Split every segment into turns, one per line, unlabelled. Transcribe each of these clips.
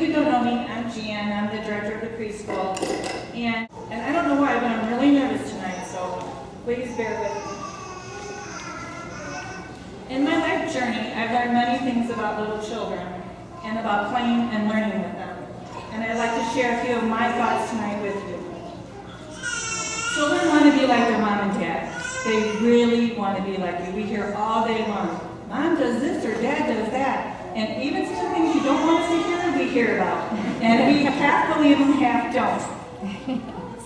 who don't know me, I'm Jan. I'm the director of the preschool. And I don't know why, but I'm really nervous tonight, so please bear with me. In my life journey, I've learned many things about little children and about playing and learning with them. And I'd like to share a few of my thoughts tonight with you. Children want to be like their mom and dad. They really want to be like you. We hear all day long, Mom does this or Dad does that. And even some things you don't want us to hear, we hear about. And we half believe them, half don't.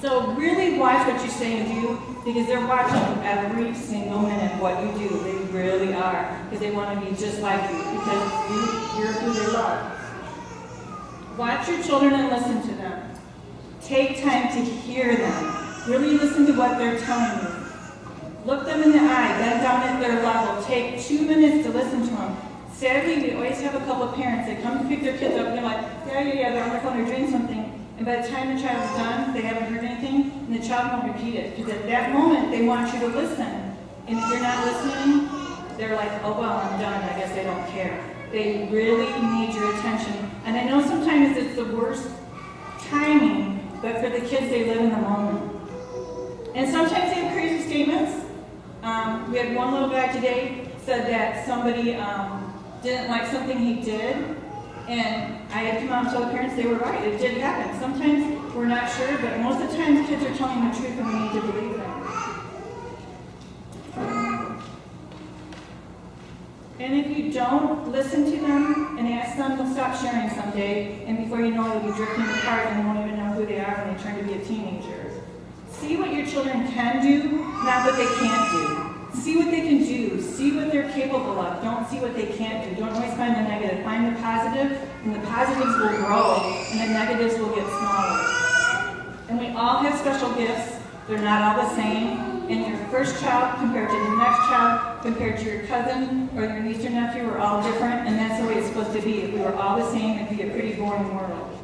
So really watch what you say and do, because they're watching every single minute what you do. They really are, because they want to be just like you, because you're who they love. Watch your children and listen to them. Take time to hear them. Really listen to what they're telling you. Look them in the eye, bend down at their level. Take 2 minutes to listen to them. Sadly, we always have a couple of parents that come to pick their kids up and they're like, yeah, they're on their phone or doing something. And by the time the child's done, they haven't heard anything, and the child won't repeat it. Because at that moment, they want you to listen. And if you're not listening, they're like, oh, well, I'm done. I guess they don't care. They really need your attention. And I know sometimes it's the worst timing, but for the kids, they live in the moment. And sometimes they have crazy statements. We had one little guy today said that somebody didn't like something he did, and I had come out and told the parents they were right. It did happen. Sometimes we're not sure, but most of the time kids are telling the truth and we need to believe them. And if you don't listen to them and ask them, they'll stop sharing someday, and before you know it, you'll be drifting apart and you won't even know who they are when they turn to be a teenager. See what your children can do, not what they can't do. See what they can do. See what they're capable of. Don't see what they can't do. Don't always find the negative. Find the positive, and the positives will grow, and the negatives will get smaller. And we all have special gifts. They're not all the same. And your first child compared to the next child, compared to your cousin or your niece or nephew, are all different, and that's the way it's supposed to be. If we were all the same, it'd be a pretty boring world.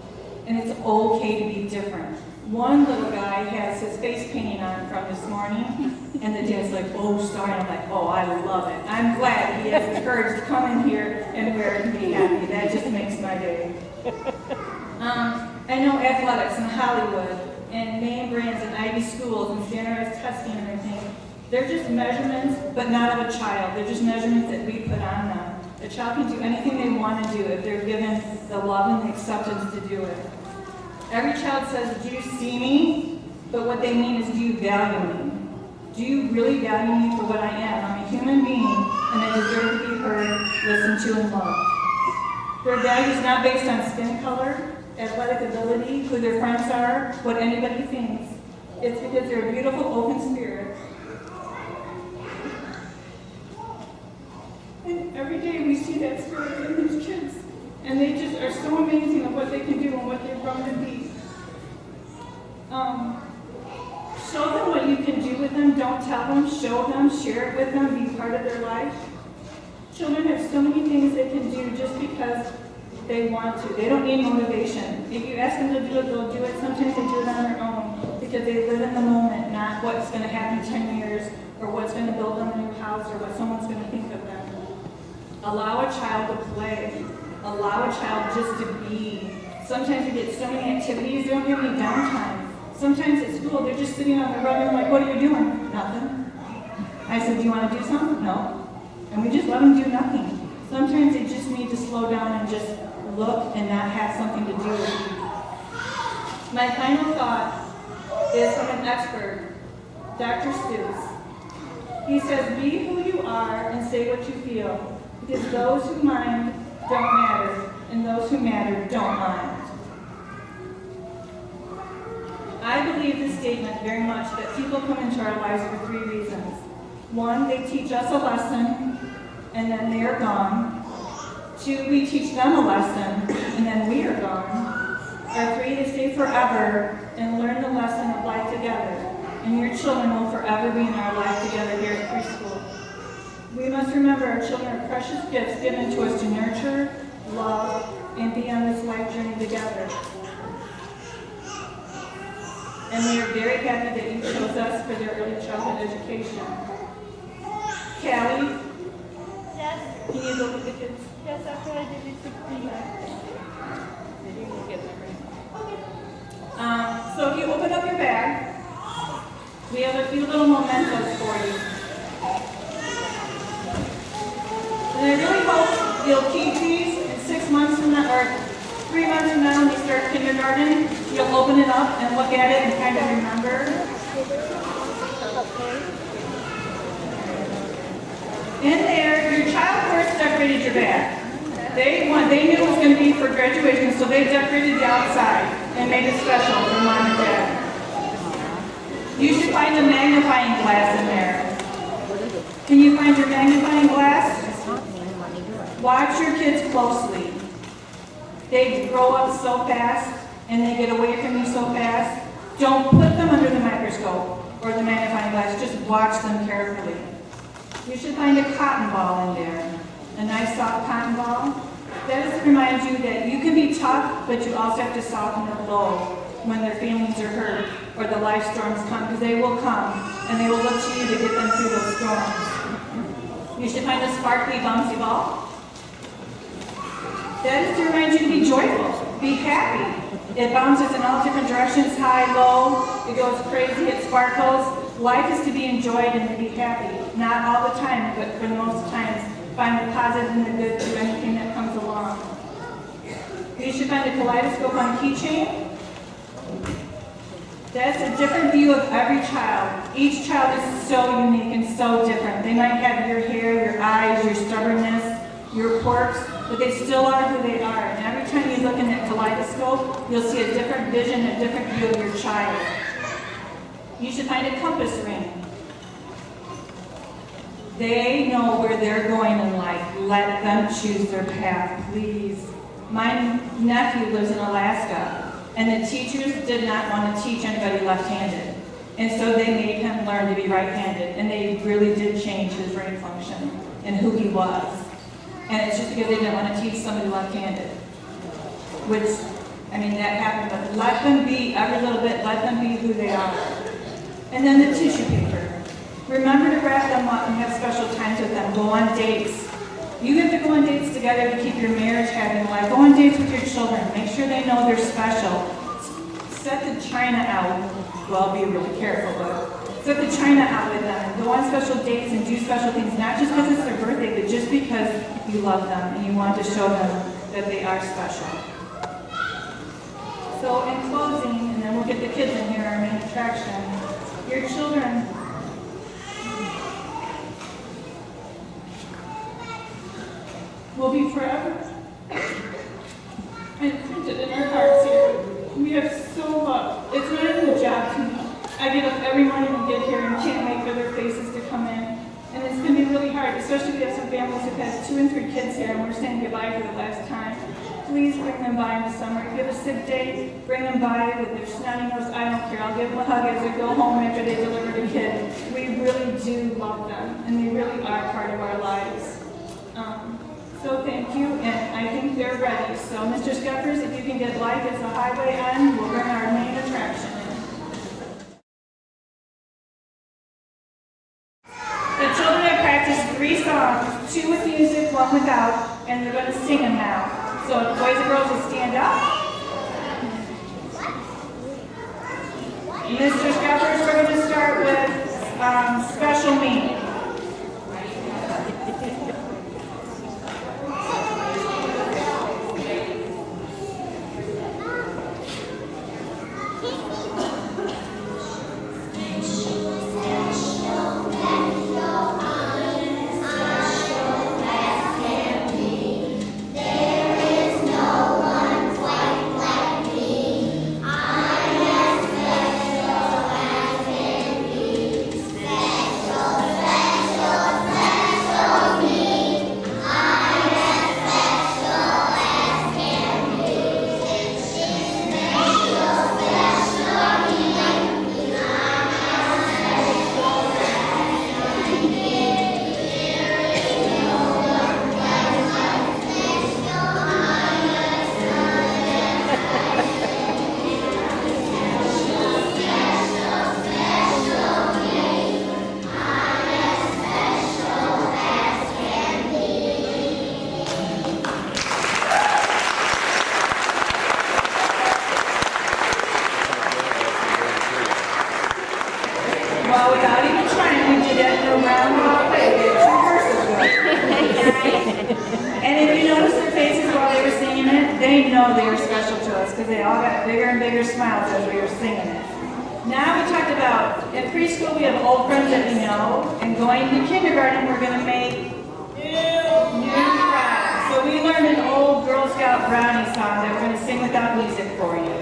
And it's okay to be different. One little guy has his face painting on from this morning, and the dad's like, oh, sorry. I'm like, oh, I love it. I'm glad he has the courage to come in here and wear it and be happy. That just makes my day. I know athletics in Hollywood and name brands and Ivy schools and standardized testing and everything, they're just measurements, but not of a child. They're just measurements that we put on them. A child can do anything they want to do if they're given the love and the acceptance to do it. Every child says, do you see me? But what they mean is, do you value me? Do you really value me for what I am? I'm a human being, and I deserve to be heard, listened to, and loved. Their value is not based on skin color, athletic ability, who their friends are, what anybody thinks. It's because they're a beautiful, open spirit. And every day we see that spirit in these kids. And they just are so amazing at what they can do and what they've grown to be. Show them what you can do with them. Don't tell them. Show them. Share it with them. Be part of their life. Children have so many things they can do just because they want to. They don't need motivation. If you ask them to do it, they'll do it. Sometimes they do it on their own because they live in the moment, not what's going to happen in 10 years or what's going to build them a new house or what someone's going to think of them. Allow a child to play. Allow a child just to be. Sometimes you get so many activities, they don't have any downtime. Sometimes at school, they're just sitting on the rug and like, what are you doing? Nothing. I said, do you want to do something? No. And we just let them do nothing. Sometimes they just need to slow down and just look and not have something to do with you. My final thought is from an expert, Dr. Seuss. He says, be who you are and say what you feel, because those who mind don't matter, and those who matter don't mind. I believe this statement very much that people come into our lives for 3 reasons. 1, they teach us a lesson, and then they are gone. 2, we teach them a lesson, and then we are gone. Or 3, they stay forever and learn the lesson of life together. And your children will forever be in our life together here at preschool. We must remember our children are precious gifts given to us to nurture, love, and be on this life journey together. And we are very happy that you chose us for their early childhood education. Callie?
Yes.
Can you look at the kids?
Yes, after I did it 16.
So if you open up your bag, we have a few little mementos for you. And I really hope you'll keep these in 6 months from now, or 3 months from now when you start kindergarten. You'll open it up and look at it and kind of remember. In there, your child first decorated your bag. They knew it was going to be for graduation, so they decorated the outside and made it special for mom and dad. You should find a magnifying glass in there. Can you find your magnifying glass? Watch your kids closely. They grow up so fast and they get away from you so fast. Don't put them under the microscope or the magnifying glass. Just watch them carefully. You should find a cotton ball in there. A nice soft cotton ball. That is to remind you that you can be tough, but you also have to soften the blow when their feelings are hurt or the life storms come, because they will come, and they will look to you to get them through those storms. You should find a sparkly, bouncy ball. That is to remind you to be joyful, be happy. It bounces in all different directions, high, low, it goes crazy, it sparkles. Life is to be enjoyed and to be happy. Not all the time, but for most times, find the positive and the good through anything that comes along. You should find a kaleidoscope on a keychain. That's a different view of every child. Each child is so unique and so different. They might have your hair, your eyes, your stubbornness, your quirks, but they still are who they are. And every time you look in that kaleidoscope, you'll see a different vision, a different view of your child. You should find a compass ring. They know where they're going in life. Let them choose their path, please. My nephew lives in Alaska, and the teachers did not want to teach anybody left-handed. And so they made him learn to be right-handed, and they really did change his brain function and who he was. And it's just because they didn't want to teach somebody left-handed. Which, I mean, that happened, but let them be, every little bit, let them be who they are. And then the tissue paper. Remember to wrap them up and have special times with them. Go on dates. You have to go on dates together to keep your marriage happy in life. Go on dates with your children. Make sure they know they're special. Set the china out. Well, be really careful, but set the china out with them and go on special dates and do special things, not just because it's their birthday, but just because you love them and you want to show them that they are special. So in closing, and then we'll get the kids in here, our main attraction, your children will be forever and printed in our hearts here. We have so much. It's not even a job to me. I get up every morning and get here and can't wait for their faces to come in. And it's going to be really hard, especially if we have some families who've had 2 and 3 kids here and we're saying goodbye for the last time. Please bring them by in the summer. If you have a sick day, bring them by with their snotty nose. I don't care. I'll give them a hug as they go home after they deliver the kid. We really do love them, and they really are part of our lives. So thank you, and I think they're ready. So Mr. Skeppers, if you can get Life as a Highway on, we'll bring our main attraction in. The children have practiced 3 songs, 2 with music, 1 without, and they're going to sing them now. So boys and girls will stand up. Mr. Skeppers, we're going to start with Special Me.
I
Well, without even trying, we did that in a roundabout way. We had 2 verses going. And if you notice their faces while they were singing it, they know they were special to us because they all got bigger and bigger smiles as we were singing it. Now we talked about, in preschool we have old friends that we know, and going to kindergarten we're going to make new friends. So we learned an old Girl Scout brownie song that we're going to sing without music for you.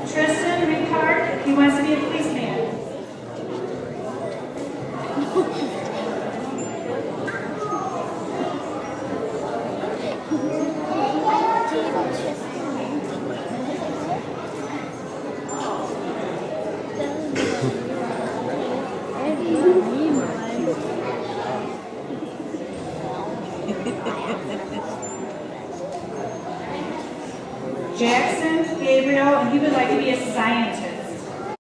Tristan, he wants to be a policeman. Jackson, Gabriel, and he would like to be a scientist.